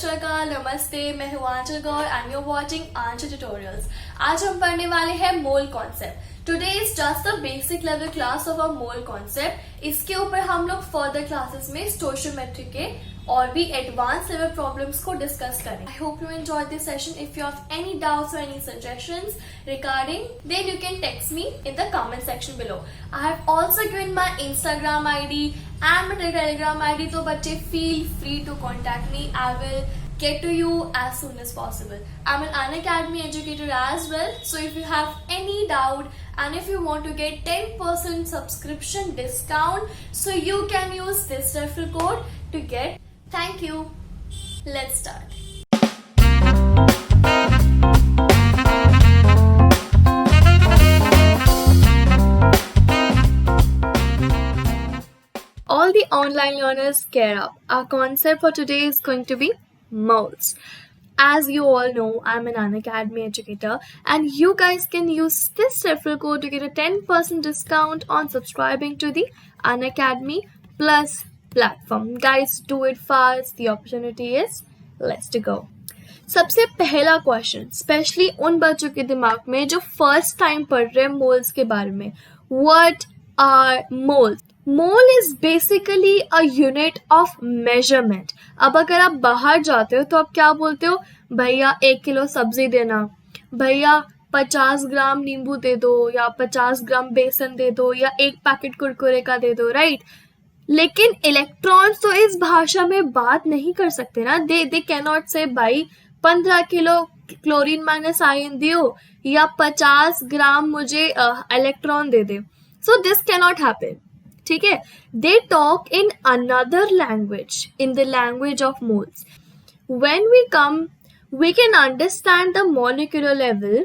श्रीकाल, नमस्ते, मैं हूँ Anchal Gaur and you are watching Anchal tutorials. आज हम पढ़ने वाले हैं mole concept. Today is just the basic level class of a mole concept. इसके ऊपर हम लोग फर्दर क्लासेस में स्टोइचियोमेट्री के और भी एडवांस लेवल प्रॉब्लम्स को डिस्कस करें। I hope you enjoy this session. If you have any doubts और any suggestions regarding, then you can text me in the comment section below. I have also given my Instagram ID and my Telegram ID, so बच्चे feel free to contact me. I will get to you as soon as possible. I'm an Unacademy educator as well, so if you have any doubt and if you want to get 10% subscription discount, so you can use this referral code to get. Thank you. Let's start. All the online learners gear up. Our concept for today is going to be moles. As you all know, I'm an Unacademy educator and you guys can use this referral code to get a 10% discount on subscribing to the Unacademy Plus platform. Guys, do it fast. The opportunity is let's to go. सबसे पहला question specially उन बच्चों के दिमाग में जो first time पढ़ रहे हैं मोल्स के बारे में. What are moles? Mole is basically a unit of measurement. अब अगर आप बाहर जाते हो तो आप क्या बोलते हो? भैया 1 किलो सब्जी देना, भैया 50 ग्राम नींबू दे दो, या 50 ग्राम बेसन दे दो, या 1 पैकेट कुरकुरे का दे दो, राइट? लेकिन इलेक्ट्रॉन्स तो इस भाषा में बात नहीं कर सकते ना. दे कैन नॉट से भाई 15 किलो क्लोरीन माइनस आयन दियो या 50 ग्राम मुझे इलेक्ट्रॉन दे दे. So this can not happen. ठीक है? They talk in another language, in the language of moles. When we come we can understand the molecular level.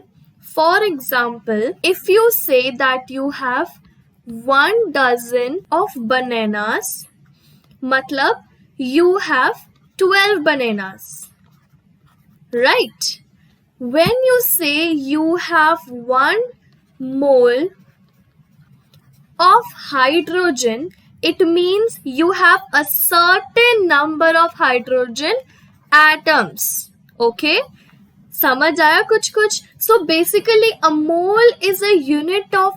For example, if you say that you have 1 dozen of bananas, matlab you have 12 bananas, right? When you say you have 1 mole of hydrogen, it means you have a certain number of hydrogen atoms. Okay? समझ आया कुछ कुछ? So basically a mole is a unit of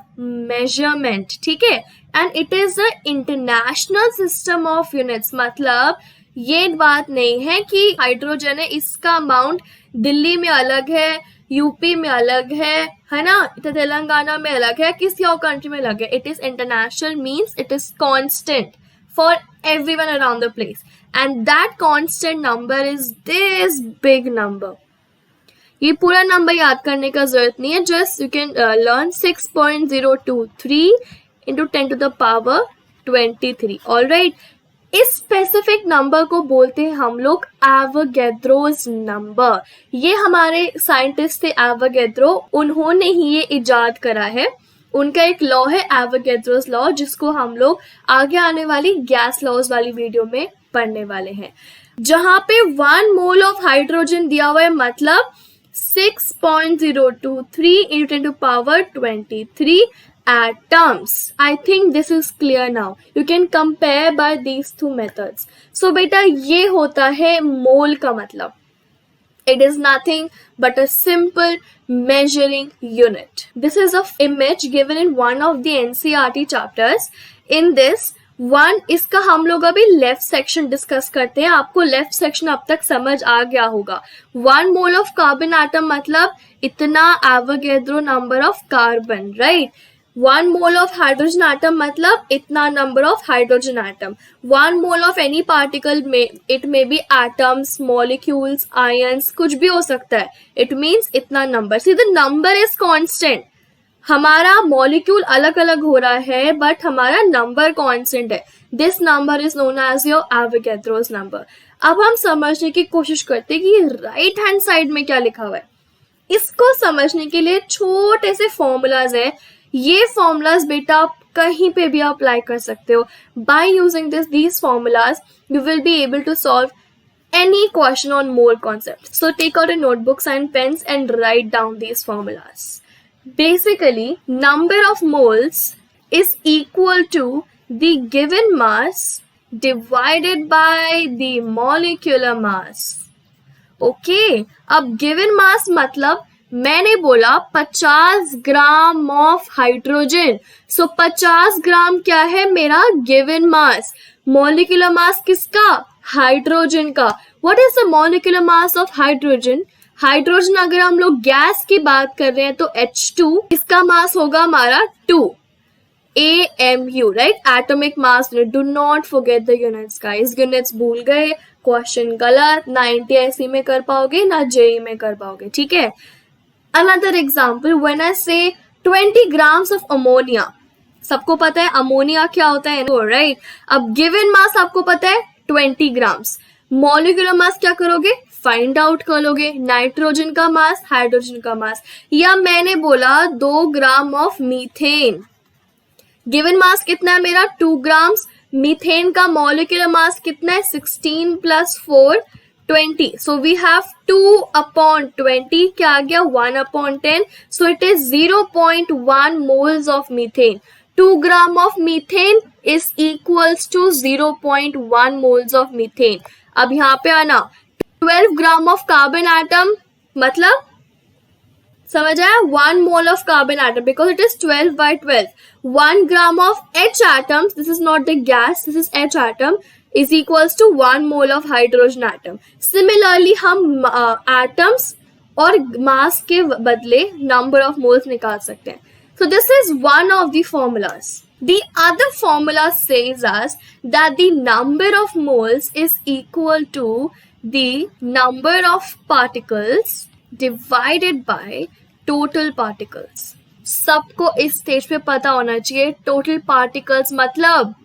measurement. ठीक है? And it is a international system of units. मतलब ये बात नहीं है कि हाइड्रोजन है इसका अमाउंट दिल्ली में अलग है, यूपी में अलग है ना, तेलंगाना में अलग है, किसी और कंट्री में अलग है. It is international, means it is constant for everyone around the place, and that constant number is this big number. ये पूरा नंबर याद करने का जरूरत नहीं है. Just you can learn 6.023 into 10 to the power 23. Alright? इस स्पेसिफिक नंबर को बोलते हैं हम लोग एवोगैड्रोस नंबर. ये हमारे साइंटिस्ट थे एवोगैड्रो, उन्होंने ही ये इजाद करा है. उनका एक लॉ है एवोगैड्रोस लॉ, जिसको हम लोग आगे आने वाली गैस लॉज वाली वीडियो में पढ़ने वाले हैं. जहां पे 1 मोल ऑफ हाइड्रोजन दिया हुआ है, मतलब 6.023 into 10 to the power 23 atoms. I think this is clear now. You can compare by these two methods. So बेटा ये होता है मोल का मतलब. It is nothing but a simple measuring unit. This is an image given in one of the NCERT chapters. In this one, इसका हम लोग अभी लेफ्ट सेक्शन डिस्कस करते हैं. आपको लेफ्ट सेक्शन अब तक समझ आ गया होगा. 1 मोल ऑफ कार्बन एटम मतलब इतना Avogadro number of carbon, right? 1 mole of hydrogen atom मतलब इतना number of hydrogen atom. 1 mole of any particle में it may be atoms, molecules, ions, कुछ भी हो सकता है. इट मीन्स इतना number. See the number is constant. हमारा मॉलिक्यूल अलग अलग हो रहा है बट हमारा नंबर कांस्टेंट है. This number is known as your Avogadro's number. अब हम समझने की कोशिश करते हैं कि राइट हैंड साइड में क्या लिखा हुआ है. इसको समझने के लिए छोटे से फॉर्मूलाज है. ये फॉर्मूलाज बेटा आप कहीं पे भी अप्लाई कर सकते हो. By using these formulas you will be able to solve any question on mole concept. So take out your notebooks and pens and write down these formulas. Basically, number of moles is equal to the given mass divided by the molecular mass. Okay, अब given mass मतलब मैंने बोला 50 gram of hydrogen, सो 50 ग्राम क्या है मेरा given mass. Molecular mass किसका? Hydrogen का। What is the molecular mass of hydrogen? Hydrogen अगर हम लोग गैस की बात कर रहे हैं तो H2, इसका मास होगा हमारा 2 AMU, right, atomic mass unit. Do not forget the units guys, units भूल गए क्वेश्चन गलत, ना NTSC में कर पाओगे ना JEE में कर पाओगे, ठीक है। Another example, when I say 20 grams of ammonia, सबको पता है अमोनिया क्या होता है, राइट। अब गिवन मास आपको पता है 20 ग्राम्स, मॉलिक्यूलर मास क्या करोगे? फाइंड आउट करोगे, नाइट्रोजन का मास, हाइड्रोजन का मास। या मैंने बोला 2 gram of methane, given mass कितना है मेरा? 2 ग्राम्स। मीथेन का मॉलिक्यूलर मास कितना है? 16 + 4 20, so we have 2/20, क्या आ गया? 1/10, so it is 0.1 moles of methane. 2 gram of methane is equals to 0.1 moles of methane. अब यहाँ पे आना, 12 ग्राम ऑफ कार्बन एटम मतलब समझ आया? 1 mole of carbon atom because it is 12/12. 1 gram of H atoms, this is not the gas, this is H atom, is equals to 1 mole of hydrogen atom. Similarly हम atoms और mass के बदले number of moles निकाल सकते हैं. So this is one of the formulas. The other formula says us that the number of moles is equal to the number of particles divided by total particles. सबको इस stage पे पता होना चाहिए total particles मतलब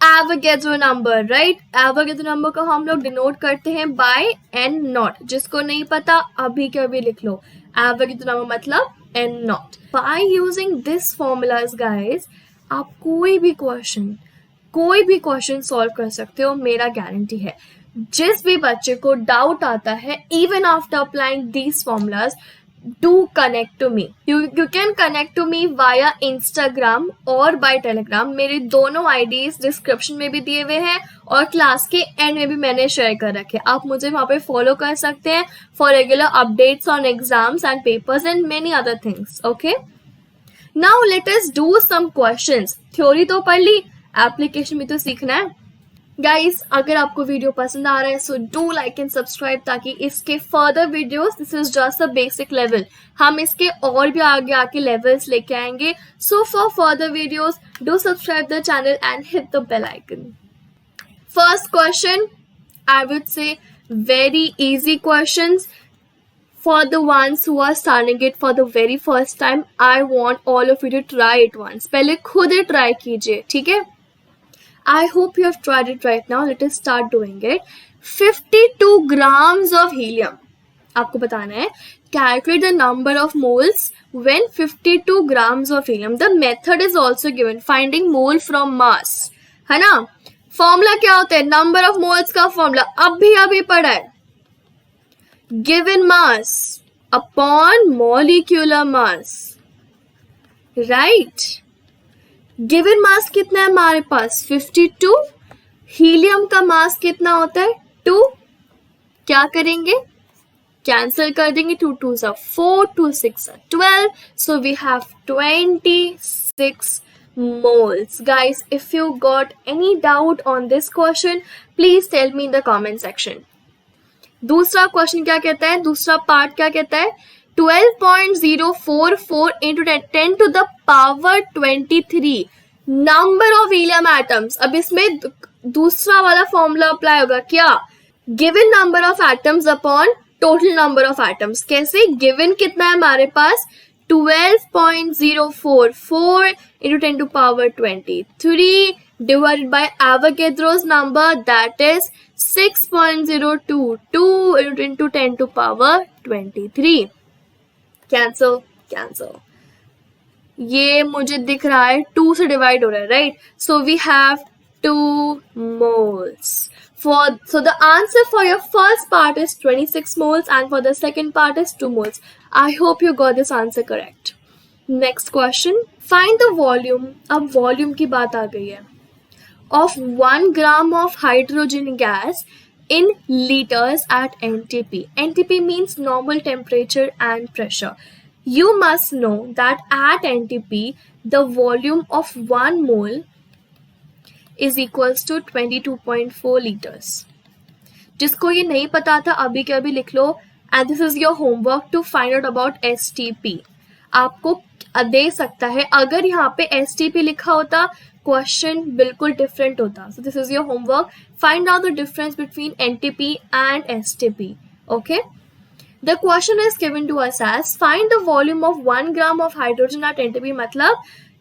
Avogadro number, right. Avogadro number को हम लोग डिनोट करते हैं बाय एन नॉट। जिसको नहीं पता अभी के अभी लिख लो, एवोगैड्रो नंबर मतलब N naught. By using this formulas guys आप कोई भी क्वेश्चन सॉल्व कर सकते हो, मेरा गारंटी है। जिस भी बच्चे को डाउट आता है even after applying these formulas, do connect to me. You can connect to me via Instagram और by Telegram. मेरे दोनों IDs डिस्क्रिप्शन में भी दिए हुए हैं और क्लास के एंड में भी मैंने शेयर कर रखे। आप मुझे वहाँ पे फॉलो कर सकते हैं for regular updates on exams and papers and many other things. Okay, now let us do some questions. Theory तो पढ़ ली, एप्लीकेशन भी तो सीखना है। गाइस अगर आपको वीडियो पसंद आ रहा है so do like and subscribe ताकि इसके further videos, this is just a basic level, हम इसके और भी आगे आके लेवल्स लेके आएंगे। So for further videos do subscribe the channel and hit the bell icon. First question, I would say very easy questions for the ones who are starting it for the very first time. I want all of you to try it once. पहले खुद ही try कीजिए, ठीक है। I hope you have tried it right now. Let us start doing it. 52 grams of helium. आपको बताना है calculate the number of moles when 52 grams of helium. The method is also given. Finding mole from mass. है ना? Formula क्या होता है? Number of moles का formula अभी पढ़ा है, given mass upon molecular mass, right? Given mass कितना है हमारे पास? 52। हीलियम का मास कितना होता है? 2। क्या करेंगे? कैंसिल कर देंगे। 2 2s are 4, 2 6 are 12, so we have 26 moles. Guys, if you got any doubt on this question, please tell me in the comment section. दूसरा क्वेश्चन क्या कहता है? दूसरा पार्ट क्या कहता है? 12.044 into 10 to the power 23 number of helium atoms. अब इसमें दूसरा वाला फॉर्मूला अप्लाई होगा क्या? Given number of atoms upon total number of atoms. कैसे? गिवन कितना है हमारे पास? 12.044 into 10 to power 23 divided by Avogadro's number, that is 6.022 into 10 to power 23. Cancel. ये मुझे दिख रहा है 2 से डिवाइड हो रहा है, right? So we have 2 moles. So the answer for your first part is 26 moles and for the second part is 2 moles. I hope you got this answer correct. Next question. Find the volume. अब volume की बात आ गई है. Of 1 gram of hydrogen gas in liters at NTP. NTP means normal temperature and pressure. You must know that at NTP, the volume of 1 mole is equals to 22.4 liters. जिसको ये नहीं पता था अभी के अभी लिख लो, and this is your homework to find out about STP. आपको दे सकता है, अगर यहाँ पे STP लिखा होता क्वेश्चन बिल्कुल डिफरेंट होता. So this is your homework. Find out the difference between NTP and STP. Okay. The question is given to us as find the volume of 1 gram of hydrogen at NTP. मतलब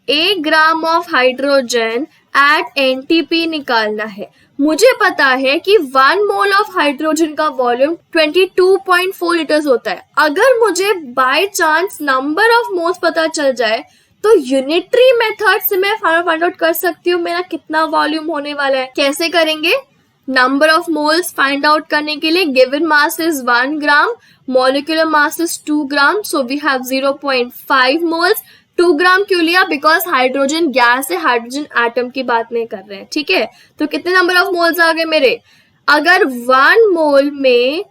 1 gram of hydrogen at NTP निकालना है. मुझे पता है कि 1 mole of hydrogen का volume 22.4 litres होता है. अगर मुझे by chance number of moles पता चल जाए तो यूनिटरी मेथड से मैं फाइंड आउट कर सकती हूँ मेरा कितना वॉल्यूम होने वाला है. कैसे करेंगे? Number of moles find out करने के लिए given mass is 1 gram, molecular mass is 2 gram, so we have 0.5 moles. 2 gram क्यों लिया? बिकॉज हाइड्रोजन गैस है, हाइड्रोजन एटम की बात नहीं कर रहे हैं. ठीक है, तो कितने नंबर ऑफ मोल्स आ गए मेरे? अगर 1 मोल में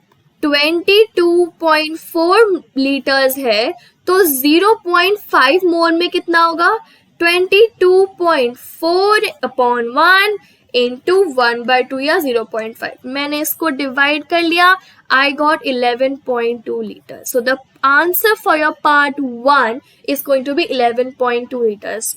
22.4 लीटर्स है तो 0.5 मोल में कितना होगा? 22.4 अपॉन 1 इंटू 1/2 या 0.5. मैंने इसको डिवाइड कर लिया. I got 11.2 liters. So the answer for your part 1 is going to be 11.2 liters.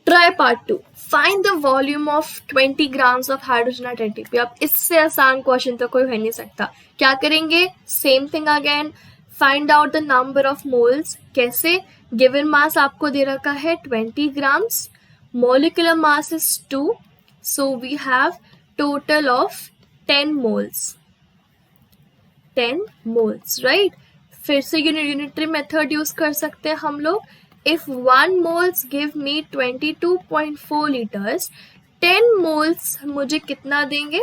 Try part 2. Find the volume of 20 grams of hydrogen at NTP. अब इससे आसान क्वेश्चन तो कोई हो नहीं सकता. क्या करेंगे? Same thing again. Find out the number of moles. कैसे? गिवन मास आपको दे रखा है 20 grams, molecular mass is 2, so we have total of 10 moles. 10 moles, right? फिर से यूनिटरी मेथड यूज कर सकते हैं हम लोग. If 1 moles give me 22.4 liters, 10 moles मुझे कितना देंगे?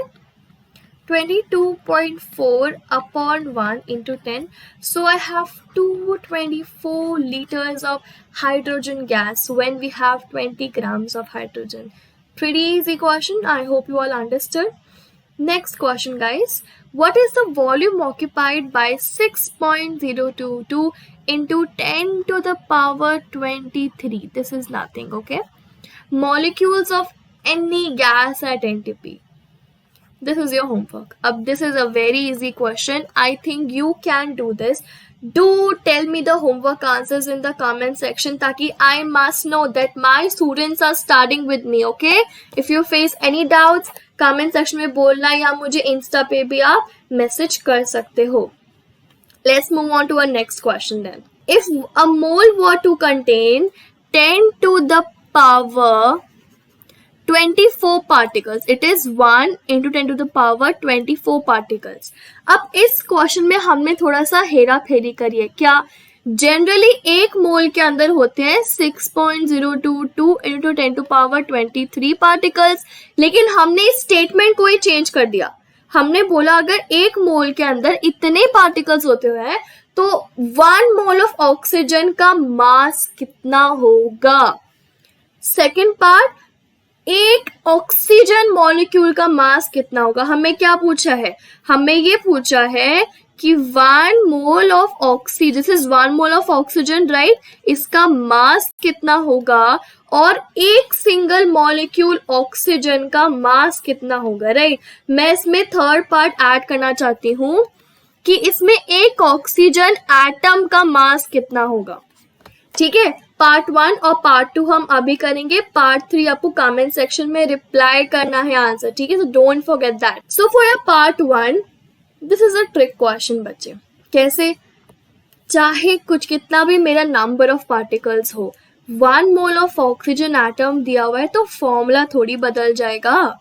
22.4 upon 1 into 10. So I have 224 liters of hydrogen gas when we have 20 grams of hydrogen. Pretty easy question. I hope you all understood. Next question, guys. What is the volume occupied by 6.022 into 10 to the power 23? This is nothing, okay? Molecules of any gas at NTP. This is your homework. This is a very easy question. I think you can do this. Do tell me the homework answers in the comment section ताकि I must know that my students are studying with me, okay? If you face any doubts, comment section में बोलना या मुझे Insta पे भी आप message कर सकते हो. Let's move on to our next question then. If a mole were to contain 10 to the power 24 particles, it is 1 into 10 to the power 24 particles. अब इस क्वेश्चन में हमने थोड़ा सा हेरा फेरी करी है. क्या? जनरली एक मोल के अंदर होते हैं 6.022 into 10 to power 23 particles, लेकिन हमने इस स्टेटमेंट को ही चेंज कर दिया. हमने बोला अगर एक मोल के अंदर इतने पार्टिकल्स होते हुए हैं तो 1 मोल ऑफ ऑक्सीजन का मास कितना होगा. सेकेंड पार्ट, एक ऑक्सीजन मॉलिक्यूल का मास कितना होगा. हमें क्या पूछा है? हमें ये पूछा है कि 1 mole of oxygen, this is 1 mole of oxygen, right? इसका मास कितना होगा और एक सिंगल मॉलिक्यूल ऑक्सीजन का मास कितना होगा, राइट? मैं इसमें थर्ड पार्ट ऐड करना चाहती हूँ कि इसमें एक ऑक्सीजन एटम का मास कितना होगा. ठीक है, पार्ट 1 और पार्ट 2 हम अभी करेंगे. पार्ट 3 आपको कमेंट सेक्शन में रिप्लाई करना है आंसर. ठीक है, so don't forget that. So for your part 1, this is a trick question बच्चे. कैसे? चाहे कुछ कितना भी मेरा नंबर ऑफ पार्टिकल्स हो, 1 मोल ऑफ ऑक्सीजन एटम दिया हुआ है तो फॉर्मूला थोड़ी बदल जाएगा.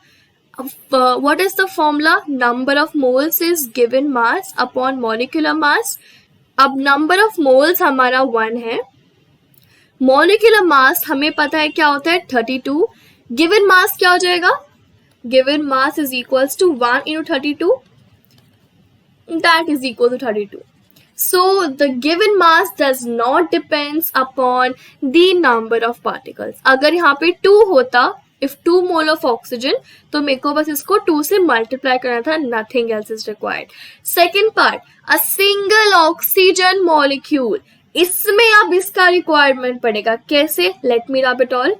What is the formula? Number of moles is given mass upon molecular mass. अब नंबर ऑफ मोल्स हमारा 1 है, मॉलिक्यूलर मास हमें पता है क्या होता है 32. गिवन मास क्या हो जाएगा? Given mass is equals to 1 into 32, that is equal to 32. So the given mass does not depends upon the number of particles. अगर यहाँ पे 2 होता इफ 2 मोल ऑफ ऑक्सीजन, तो मेरे को बस इसको 2 से मल्टीप्लाई करना था, nothing else is required. Second part, a single oxygen molecule, इसमें अब इसका रिक्वायरमेंट पड़ेगा. कैसे? Let me rub it all.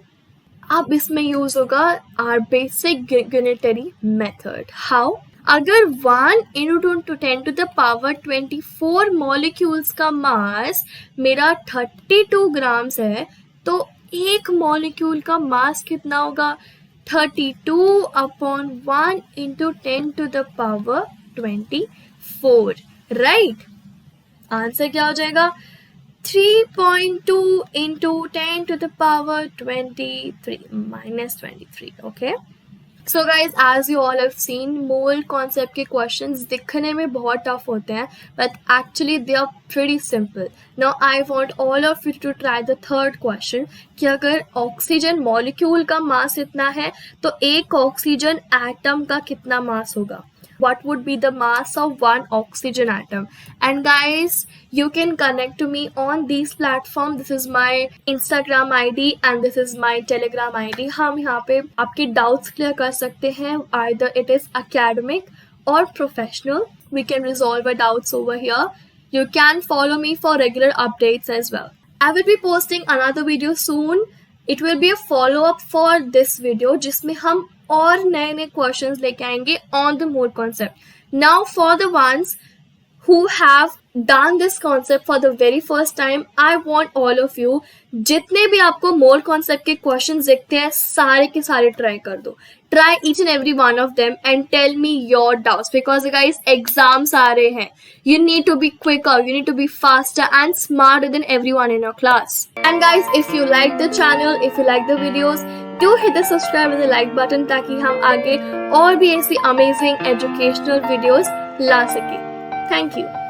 अब इसमें यूज होगा our basic unitary method. How? अगर 1 into 10 to the power 24 molecules का मास मेरा 32 ग्राम्स है, तो एक मॉलिक्यूल का मास कितना होगा? 32 upon 1 into 10 to the power 24. Right? Answer क्या हो जाएगा? 3.2 into 10 to the power 23 minus 23. Okay. So guys, as you all have seen, mole concept के questions दिखने में बहुत tough होते हैं, but actually they are pretty simple. Now I want all of you to try the third question कि अगर oxygen molecule का मास इतना है, तो एक ऑक्सीजन एटम का कितना मास होगा? What would be the mass of one oxygen atom? And guys, you can connect to me on these platforms. This is my Instagram ID and this is my Telegram ID. हम यहाँ पे आपके doubts clear कर सकते हैं. Either it is academic or professional. We can resolve our doubts over here. You can follow me for regular updates as well. I will be posting another video soon. It will be a follow-up for this video जिसमें हम और नए नए questions लेके आएंगे on the mole concept. Now for the ones who have done this concept for the very first time, I want all of you, जितने भी आपको मोल कॉन्सेप्ट के क्वेश्चंस दिखते हैं, सारे के सारे ट्राई कर दो. Try each and every one of them and tell me your doubts, because guys exams आ रहे हैं. You need to be quicker, you need to be faster and smarter than everyone in your class. And guys, if you like the channel, if you like the videos, do hit the subscribe and the like button ताकि हम आगे और भी ऐसी amazing educational videos ला सकें. Thank you.